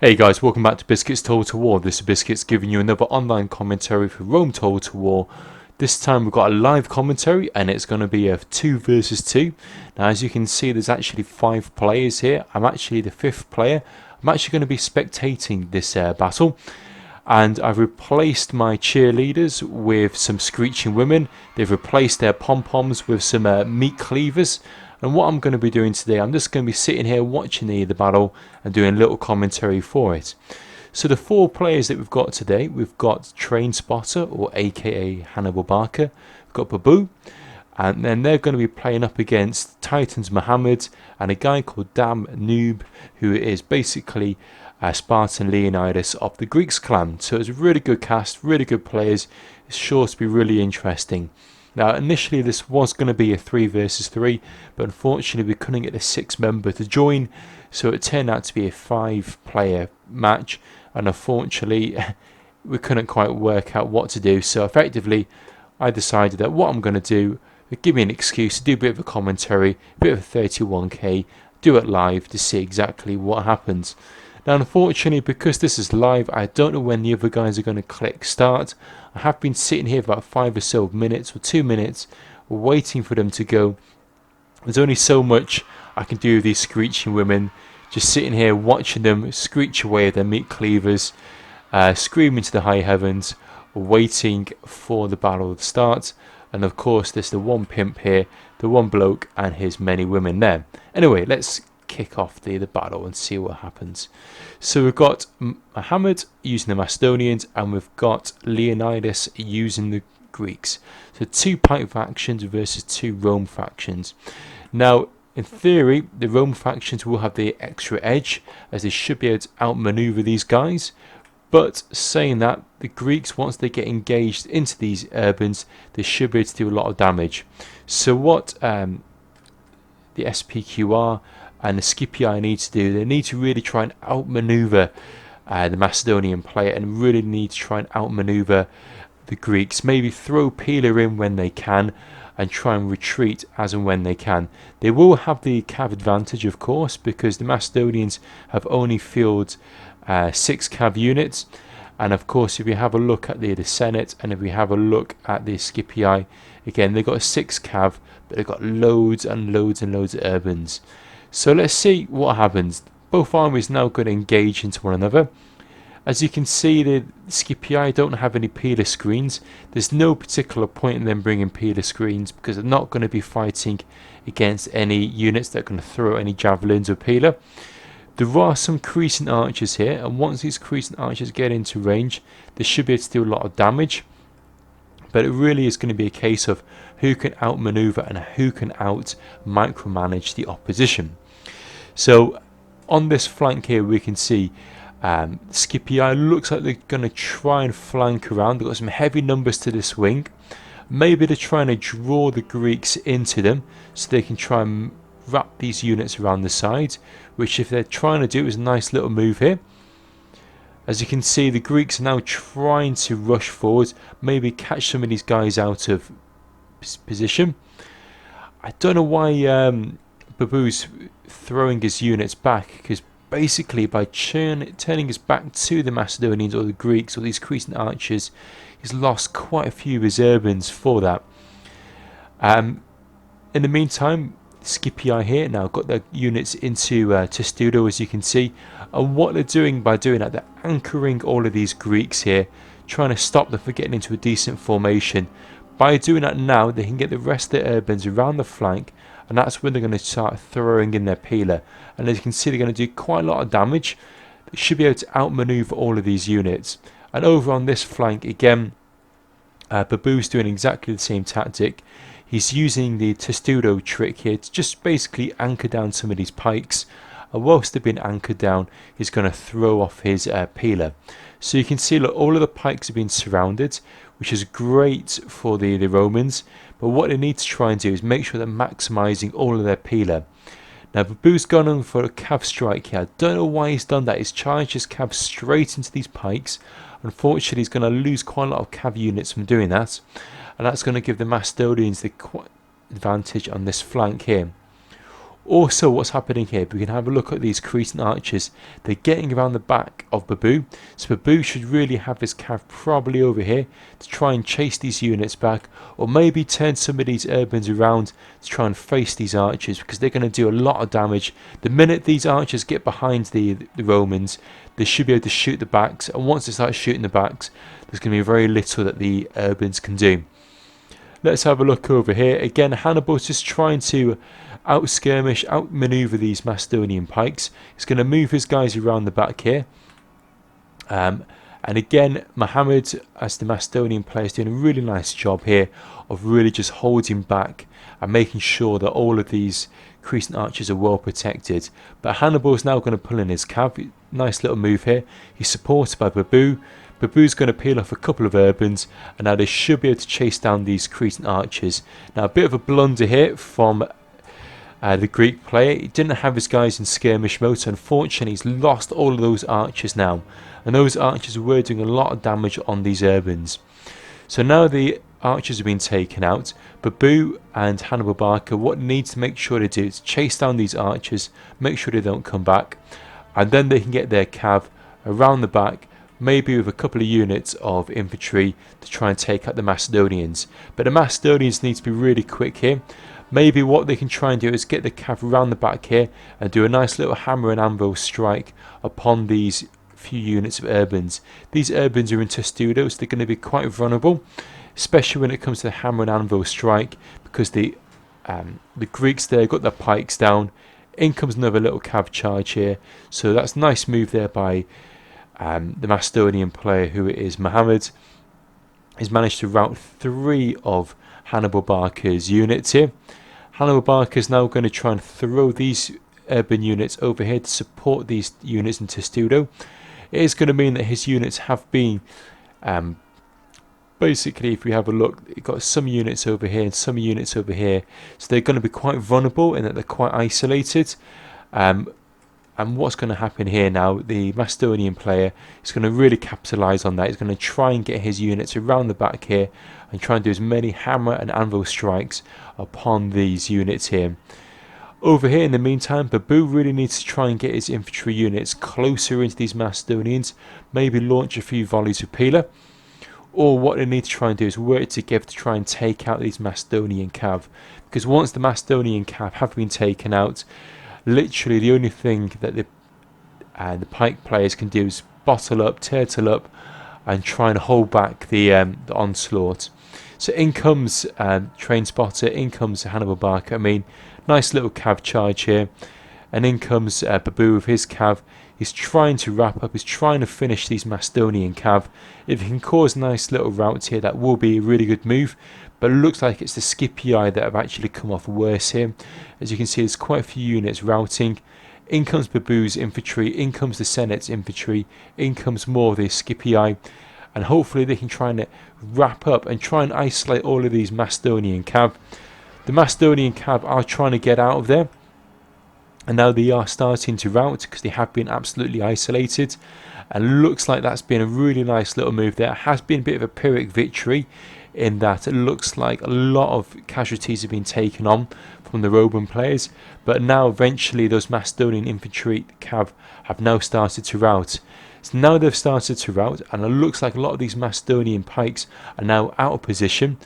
Hey guys, welcome back to Biscuits Total War. This is Biscuits giving you another online commentary for Rome Total War. This time we've got a live commentary and it's going to be a 2 versus 2. Now as you can see there's actually 5 players here. I'm actually the 5th player. I'm actually going to be spectating this battle. And I've replaced my cheerleaders with some screeching women. They've replaced their pom-poms with some meat cleavers. And what I'm going to be doing today, I'm just going to be sitting here watching the battle and doing a little commentary for it. So the 4 players that we've got today, we've got Train Spotter, or aka Hannibal Barca. We've got Babu, and then they're going to be playing up against Titans Mohamed and a guy called Damn Noob, who is basically Spartan Leonidas of the Greeks clan. So it's a really good cast, really good players. It's sure to be really interesting. Now initially this was going to be a 3 versus 3, but unfortunately we couldn't get the 6th member to join, so it turned out to be a 5-player match, and unfortunately we couldn't quite work out what to do. So effectively I decided that what I'm going to do, give me an excuse to do a bit of a commentary, a bit of a 31k, do it live to see exactly what happens. Now unfortunately, because this is live, I don't know when the other guys are going to click start. I have been sitting here for about 5 or so minutes or 2 minutes waiting for them to go. There's only so much I can do with these screeching women, just sitting here watching them screech away with their meat cleavers, screaming to the high heavens, waiting for the battle to start. And of course there's the one pimp here, the one bloke and his many women there. Anyway, let's kick off the battle and see what happens. So we've got Mohamed using the Macedonians and we've got Leonidas using the Greeks. So 2 Pike factions versus 2 Rome factions. Now in theory the Rome factions will have the extra edge as they should be able to outmaneuver these guys, but saying that, the Greeks, once they get engaged into these urbans, they should be able to do a lot of damage. So what the SPQR and the Scipii need to do, they need to really try and outmaneuver the Macedonian player and really need to try and outmaneuver the Greeks. Maybe throw Pila in when they can and try and retreat as and when they can. They will have the cav advantage, of course, because the Macedonians have only fielded 6 cav units. And of course, if you have a look at the Senate and if we have a look at the Scipii, again, they've got 6 cav, but they've got loads and loads and loads of urbans. So let's see what happens. Both armies now going to engage into one another. As you can see, the Scipii don't have any Pila screens. There's no particular point in them bringing Pila screens because they're not going to be fighting against any units that are going to throw any javelins or Pila. There are some crescent archers here, and once these crescent archers get into range, they should be able to do a lot of damage. But it really is going to be a case of who can outmaneuver and who can out micromanage the opposition. So on this flank here we can see Scipii looks like they're going to try and flank around. They've got some heavy numbers to this wing. Maybe they're trying to draw the Greeks into them so they can try and wrap these units around the sides, which if they're trying to do is a nice little move here. As you can see, the Greeks are now trying to rush forward, maybe catch some of these guys out of position. I don't know why Babu's throwing his units back, because basically by turning his back to the Macedonians or the Greeks or these crescent archers, he's lost quite a few of his urbans for that. In the meantime, Scipii here now got their units into Testudo, as you can see, and what they're doing by doing that, they're anchoring all of these Greeks here, trying to stop them from getting into a decent formation. By doing that now, they can get the rest of their urbans around the flank, and that's when they're going to start throwing in their Pila. And as you can see, they're going to do quite a lot of damage. They should be able to outmaneuver all of these units. And over on this flank again, Babu's doing exactly the same tactic. He's using the Testudo trick here to just basically anchor down some of these pikes. And whilst they've been anchored down, he's going to throw off his Pila. So you can see, look, all of the pikes have been surrounded, which is great for the Romans. But what they need to try and do is make sure they're maximising all of their Pila. Now Babu's gone on for a cav strike here. I don't know why he's done that. He's charged his cav straight into these pikes. Unfortunately, he's going to lose quite a lot of cav units from doing that. And that's going to give the Macedonians the advantage on this flank here. Also, what's happening here, we can have a look at these Cretan archers. They're getting around the back of Bubo, so Bubo should really have his cav probably over here to try and chase these units back, or maybe turn some of these urbans around to try and face these archers, because they're going to do a lot of damage. The minute these archers get behind the Romans, they should be able to shoot the backs, and once they start shooting the backs, there's going to be very little that the urbans can do. Let's have a look over here. Again, Hannibal's just trying to out-skirmish, out-maneuver these Macedonian pikes. He's going to move his guys around the back here. And again, Mohamed, as the Macedonian player, is doing a really nice job here of really just holding back and making sure that all of these Cretan archers are well protected. But Hannibal's now going to pull in his cav. Nice little move here. He's supported by Bubo. Bubo's going to peel off a couple of urbans, and now they should be able to chase down these Cretan archers. Now, a bit of a blunder here from the Greek player. He didn't have his guys in skirmish mode, so unfortunately he's lost all of those archers now. And those archers were doing a lot of damage on these urbans. So now the archers have been taken out. Bubo and Hannibal Barca, what needs to make sure they do is chase down these archers, make sure they don't come back, and then they can get their cav around the back, maybe with a couple of units of infantry to try and take out the Macedonians. But the Macedonians need to be really quick here. Maybe what they can try and do is get the cav around the back here and do a nice little hammer and anvil strike upon these few units of urbans. These urbans are in testudo, so they're going to be quite vulnerable, especially when it comes to the hammer and anvil strike, because the Greeks there got their pikes down. In comes another little cav charge here, so that's a nice move there by the Macedonian player, who is Mohamed. He's managed to rout 3 of Hannibal Barca's units here. Hannibal Barca is now going to try and throw these urban units over here to support these units in testudo. It is going to mean that his units have been basically, if we have a look, you've got some units over here and some units over here, so they're going to be quite vulnerable in that they're quite isolated. And what's going to happen here now, the Macedonian player is going to really capitalise on that. He's going to try and get his units around the back here and try and do as many hammer and anvil strikes upon these units here. Over here, in the meantime, Bubo really needs to try and get his infantry units closer into these Macedonians, maybe launch a few volleys of Peeler, or what they need to try and do is work together to try and take out these Macedonian cav, because once the Macedonian cav have been taken out, literally the only thing that the pike players can do is bottle up, turtle up, and try and hold back the onslaught. So in comes Train Spotter, in comes Hannibal Barca. I mean, nice little cav charge here, and in comes Bubo with his cav. He's trying to wrap up, he's trying to finish these Macedonian cav. If he can cause a nice little rout here, that will be a really good move. But it looks like it's the Scipii that have actually come off worse here. As you can see, there's quite a few units routing. In comes Bubo's infantry, in comes the Senate's infantry, in comes more of the Scipii. And hopefully they can try and wrap up and try and isolate all of these Macedonian cav. The Macedonian cav are trying to get out of there, and now they are starting to rout because they have been absolutely isolated. And looks like that's been a really nice little move there. It has been a bit of a Pyrrhic victory, in that it looks like a lot of casualties have been taken on from the Roman players, but now eventually those Macedonian infantry cav have now started to rout. So now they've started to rout, and it looks like a lot of these Macedonian pikes are now out of position.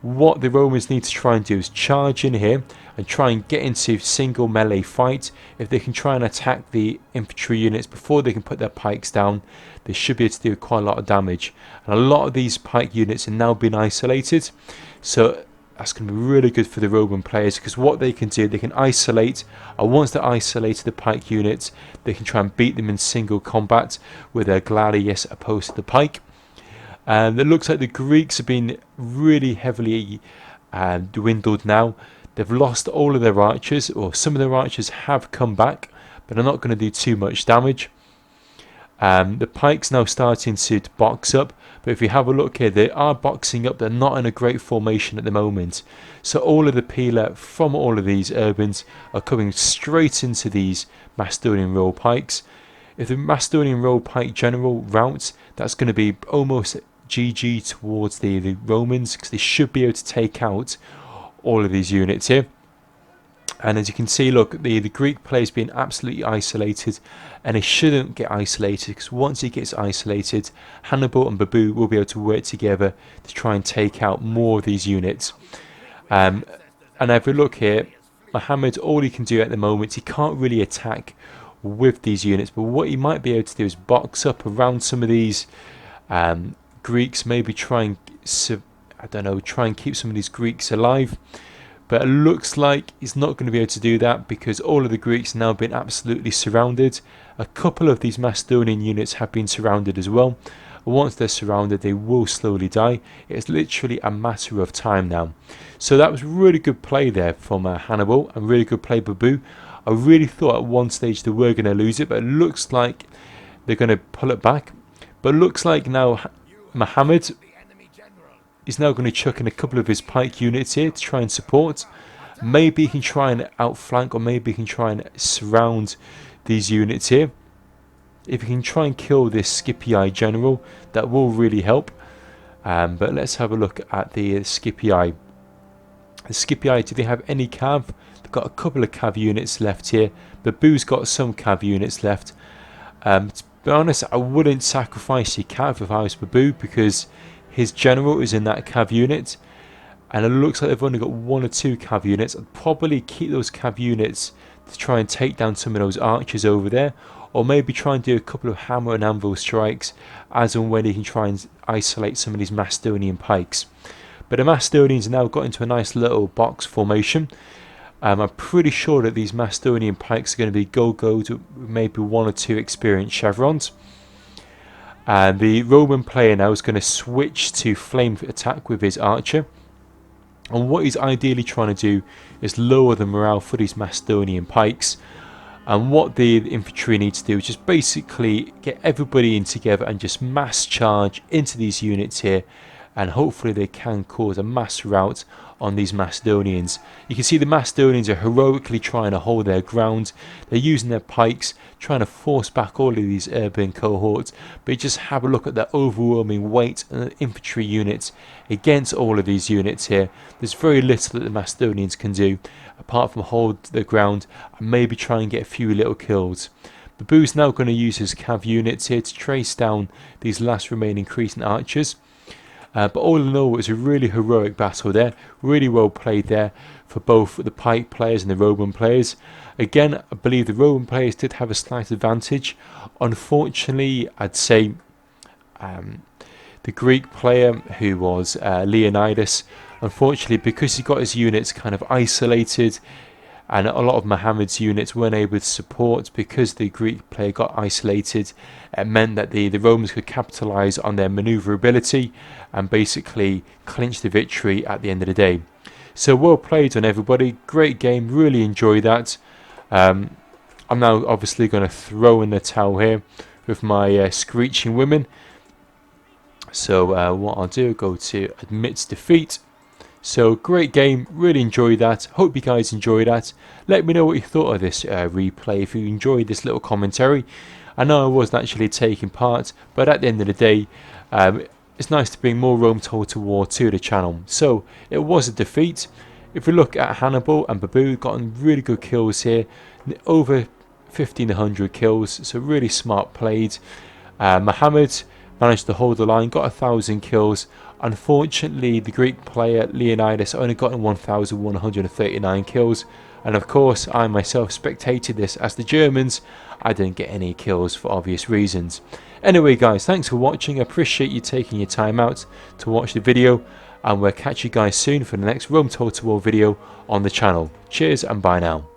What the Romans need to try and do is charge in here and try and get into single melee fight. If they can try and attack the infantry units before they can put their pikes down, they should be able to do quite a lot of damage. And a lot of these pike units are now being isolated, so that's going to be really good for the Roman players, because what they can do, they can isolate, and once they isolate the pike units, they can try and beat them in single combat with their gladius opposed to the pike. And it looks like the Greeks have been really heavily dwindled now. They've lost all of their archers, or some of their archers have come back, but they're not going to do too much damage. The pikes now starting to box up, but if you have a look here, they are boxing up. They're not in a great formation at the moment, so all of the peeler from all of these urbans are coming straight into these Macedonian roll pikes. If the Macedonian roll pike general routes, that's going to be almost GG towards the Romans, because they should be able to take out all of these units here. And as you can see, look, the Greek player is being absolutely isolated, and he shouldn't get isolated, because once he gets isolated, Hannibal and Babu will be able to work together to try and take out more of these units. And if we look here, Mohamed, all he can do at the moment, he can't really attack with these units, but what he might be able to do is box up around some of these Greeks, maybe try and, I don't know, try and keep some of these Greeks alive. But it looks like he's not going to be able to do that, because all of the Greeks now have been absolutely surrounded. A couple of these Macedonian units have been surrounded as well. Once they're surrounded, they will slowly die. It's literally a matter of time now. So that was really good play there from Hannibal, and really good play Babu. I really thought at one stage they were going to lose it, but it looks like they're going to pull it back. But it looks like now Mohamed is now going to chuck in a couple of his pike units here to try and support. Maybe he can try and outflank, or maybe he can try and surround these units here. If he can try and kill this Scipii general, that will really help. But let's have a look at the Scipii. The Scipii, do they have any cav? They've got a couple of cav units left here. Babu's got some cav units left. To be honest, I wouldn't sacrifice your cav if I was Babu, because his general is in that cav unit, and it looks like they've only got 1 or 2 cav units. I'd probably keep those cav units to try and take down some of those archers over there, or maybe try and do a couple of hammer and anvil strikes as and when he can try and isolate some of these Macedonian pikes. But the Macedonians now got into a nice little box formation. I'm pretty sure that these Macedonian pikes are going to be go-go to maybe 1 or 2 experienced chevrons. And the Roman player now is going to switch to flame attack with his archer. And what he's ideally trying to do is lower the morale for these Macedonian pikes. And what the infantry need to do is just basically get everybody in together and just mass charge into these units here. And hopefully they can cause a mass rout on these Macedonians. You can see the Macedonians are heroically trying to hold their ground. They're using their pikes, trying to force back all of these urban cohorts. But you just have a look at the overwhelming weight and the infantry units against all of these units here. There's very little that the Macedonians can do apart from hold the ground and maybe try and get a few little kills. Babu's now going to use his cav units here to trace down these last remaining Cretan archers. But all in all, it was a really heroic battle there. Really well played there for both the pike players and the Roman players. Again, I believe the Roman players did have a slight advantage. Unfortunately, I'd say the Greek player, who was Leonidas, unfortunately, because he got his units kind of isolated, and a lot of Mohammed's units weren't able to support because the Greek player got isolated. It meant that the Romans could capitalise on their manoeuvrability and basically clinch the victory at the end of the day. So well played on everybody. Great game. Really enjoyed that. I'm now obviously going to throw in the towel here with my screeching women. So what I'll do, go to admits defeat. So great game, really enjoyed that. Hope you guys enjoyed that. Let me know what you thought of this replay, if you enjoyed this little commentary. I know I wasn't actually taking part, but at the end of the day, it's nice to bring more Rome Total War to the channel. So it was a defeat. If we look at Hannibal and Babu, gotten really good kills here, over 1500 kills, so really smart played. Mohamed managed to hold the line, got 1000 kills. Unfortunately, the Greek player Leonidas only got 1139 kills, and of course I myself spectated this as the Germans. I didn't get any kills for obvious reasons. Anyway guys, thanks for watching. I appreciate you taking your time out to watch the video, and we'll catch you guys soon for the next Rome Total War video on the channel. Cheers and bye now.